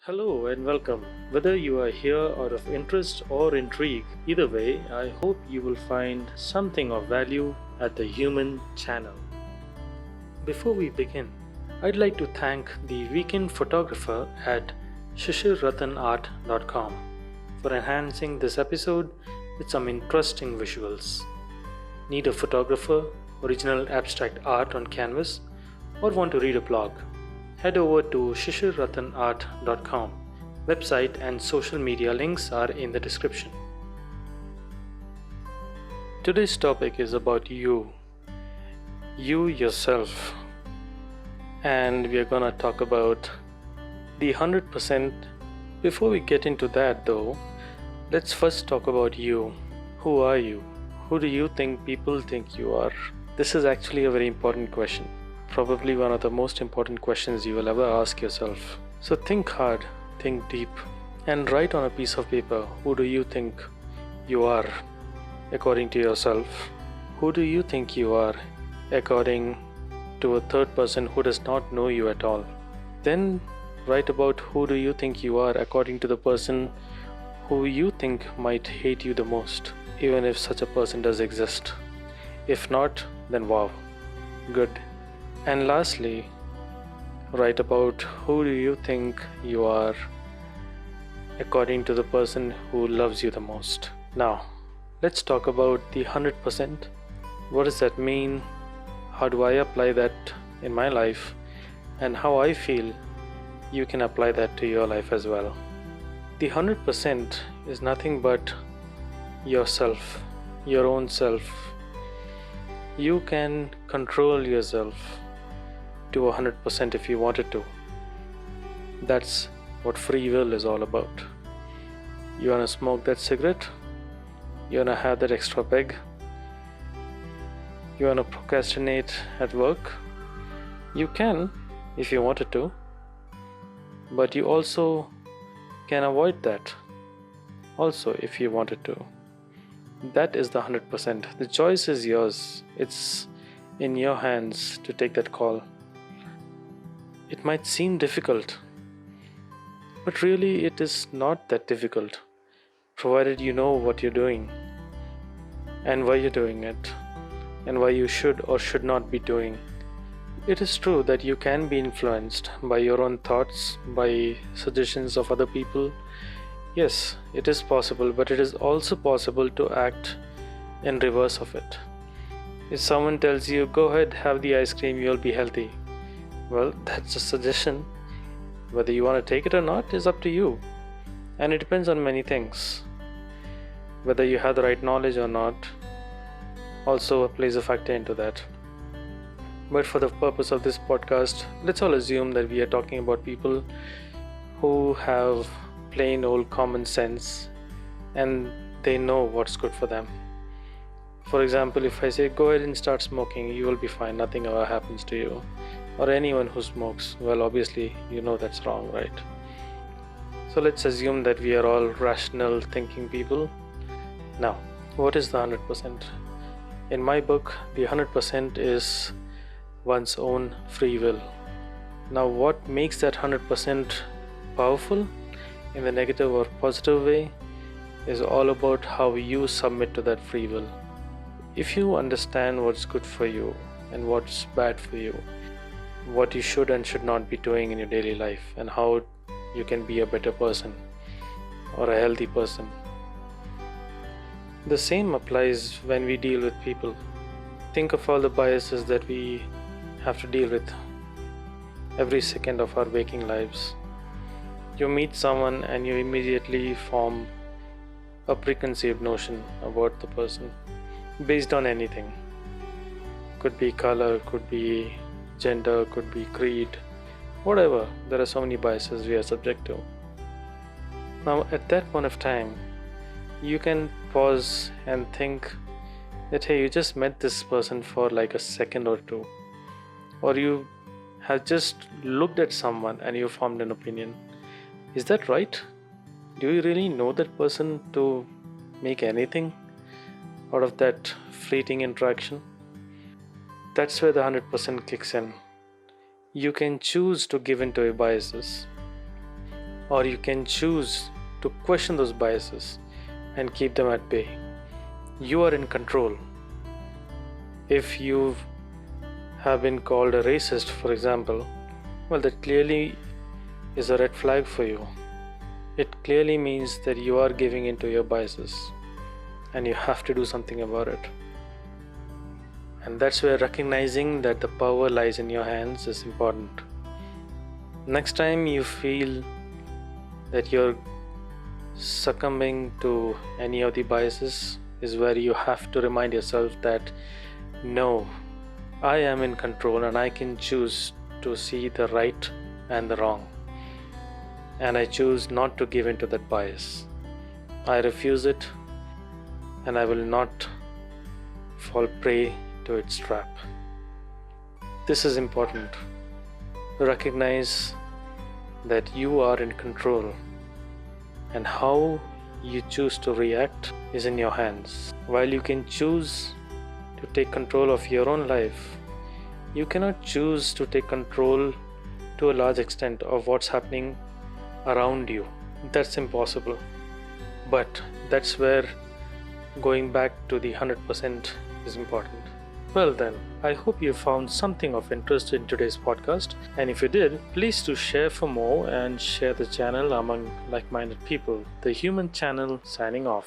Hello and welcome. Whether you are here out of interest or intrigue, either way, I hope you will find something of value at the Human channel. Before we begin, I'd like to thank the weekend photographer at shishirratanart.com for enhancing this episode with some interesting visuals. Need a photographer, original abstract art on canvas, or want to read a blog? Head over to shishirratanart.com. Website and social media links are in the description. Today's topic is about you yourself, and we are gonna talk about the 100%. Before we get into that though, let's first talk about you. Who are you? Who do you think people think you are? This is actually a very important question. Probably one of the most important questions you will ever ask yourself. So think hard, think deep, and write on a piece of paper, who do you think you are according to yourself? Who do you think you are according to a third person who does not know you at all? Then write about who do you think you are according to the person who you think might hate you the most, even if such a person does exist. If not, then wow, good. And lastly, write about who do you think you are according to the person who loves you the most. Now, let's talk about the 100%. What does that mean? How do I apply that in my life? And how I feel you can apply that to your life as well. The 100% is nothing but yourself, your own self. You can control yourself to 100% if you wanted to. That's what free will is all about. You wanna smoke that cigarette? You wanna have that extra peg? You wanna procrastinate at work? You can if you wanted to, but you also can avoid that also if you wanted to. That is the 100%. The choice is yours. It's in your hands to take that call. It might seem difficult, but really it is not that difficult, provided you know what you're doing and why you're doing it and why you should or should not be doing. It is true that you can be influenced by your own thoughts, by suggestions of other people. Yes, it is possible, but it is also possible to act in reverse of it. If someone tells you, go ahead, have the ice cream, you'll be healthy. Well, that's a suggestion. Whether you want to take it or not is up to you. And it depends on many things. Whether you have the right knowledge or not also plays a factor into that. But for the purpose of this podcast, let's all assume that we are talking about people who have plain old common sense and they know what's good for them. For example, if I say go ahead and start smoking, you will be fine, nothing ever happens to you. Or anyone who smokes, well, obviously you know that's wrong, right? So let's assume that we are all rational thinking people. Now, what is the 100%? In my book, the 100% is one's own free will. Now, what makes that 100% powerful in the negative or positive way is all about how you submit to that free will. If you understand what's good for you and what's bad for you, what you should and should not be doing in your daily life, and how you can be a better person or a healthy person. The same applies when we deal with people. Think of all the biases that we have to deal with every second of our waking lives. You meet someone and you immediately form a preconceived notion about the person based on anything. Could be color, could be gender, could be creed, whatever. There are so many biases we are subject to. Now, at that point of time, you can pause and think that, hey, you just met this person for like a second or two, or you have just looked at someone and you formed an opinion. Is that right? Do you really know that person to make anything out of that fleeting interaction? That's where the 100% kicks in. You can choose to give in to your biases. or you can choose to question those biases and keep them at bay. You are in control. If you have been called a racist, for example, well, that clearly is a red flag for you. It clearly means that you are giving into your biases and you have to do something about it. And that's where recognizing that the power lies in your hands is important. Next time you feel that you're succumbing to any of the biases is where you have to remind yourself that no, I am in control and I can choose to see the right and the wrong. And I choose not to give in to that bias. I refuse it and I will not fall prey to its trap. This is important. Recognize that you are in control and how you choose to react is in your hands. While you can choose to take control of your own life, you cannot choose to take control to a large extent of what's happening around you. That's impossible. But that's where going back to the 100% is important. Well then, I hope you found something of interest in today's podcast, and if you did, please do share for more and share the channel among like-minded people. The Human Channel signing off.